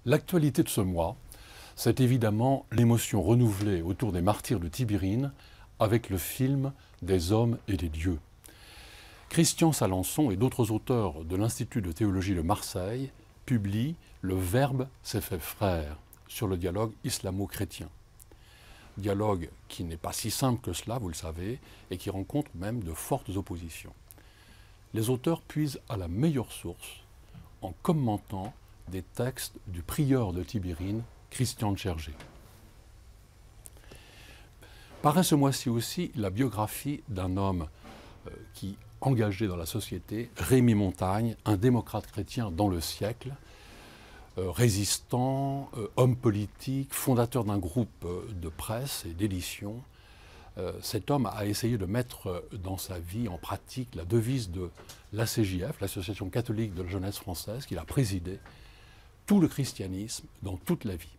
L'actualité de ce mois, c'est évidemment l'émotion renouvelée autour des martyrs de Tibérine avec le film Des hommes et des dieux. Christian Salençon et d'autres auteurs de l'Institut de théologie de Marseille publient Le Verbe s'est fait frère sur le dialogue islamo-chrétien. Dialogue qui n'est pas si simple que cela, vous le savez, et qui rencontre même de fortes oppositions. Les auteurs puisent à la meilleure source en commentant des textes du prieur de Tibérine, Christian Tchergé. Paraît ce mois-ci aussi la biographie d'un homme qui, engagé dans la société, Rémy Montagne, un démocrate chrétien dans le siècle, résistant, homme politique, fondateur d'un groupe de presse et d'édition. Cet homme a essayé de mettre dans sa vie en pratique la devise de l'ACJF, l'Association catholique de la jeunesse française, qu'il a présidée, tout le christianisme dans toute la vie.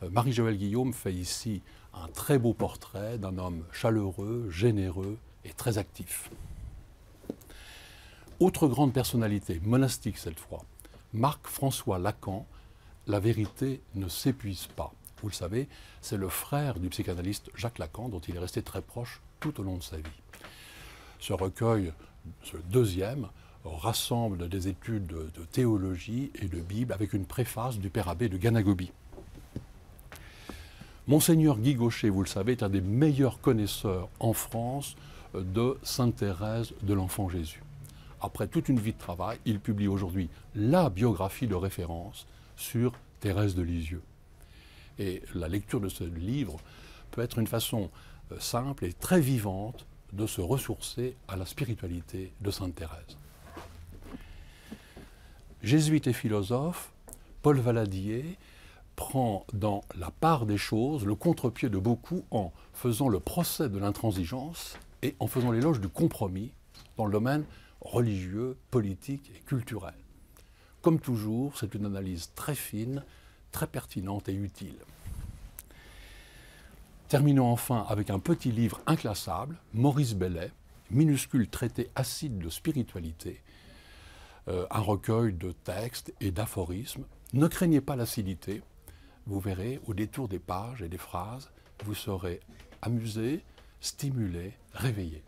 Marie-Joëlle Guillaume fait ici un très beau portrait d'un homme chaleureux, généreux et très actif. Autre grande personnalité, monastique cette fois, Marc-François Lacan, La vérité ne s'épuise pas. Vous le savez, c'est le frère du psychanalyste Jacques Lacan, dont il est resté très proche tout au long de sa vie. Ce recueil, ce deuxième, rassemble des études de théologie et de Bible avec une préface du père abbé de Ganagobi. Monseigneur Guy Gaucher, vous le savez, est un des meilleurs connaisseurs en France de Sainte Thérèse de l'Enfant Jésus. Après toute une vie de travail, il publie aujourd'hui la biographie de référence sur Thérèse de Lisieux. Et la lecture de ce livre peut être une façon simple et très vivante de se ressourcer à la spiritualité de Sainte Thérèse. Jésuite et philosophe, Paul Valadier prend dans La part des choses le contre-pied de beaucoup en faisant le procès de l'intransigeance et en faisant l'éloge du compromis dans le domaine religieux, politique et culturel. Comme toujours, c'est une analyse très fine, très pertinente et utile. Terminons enfin avec un petit livre inclassable, Maurice Bellet, minuscule traité acide de spiritualité, un recueil de textes et d'aphorismes. Ne craignez pas l'acidité, vous verrez, au détour des pages et des phrases, vous serez amusé, stimulé, réveillé.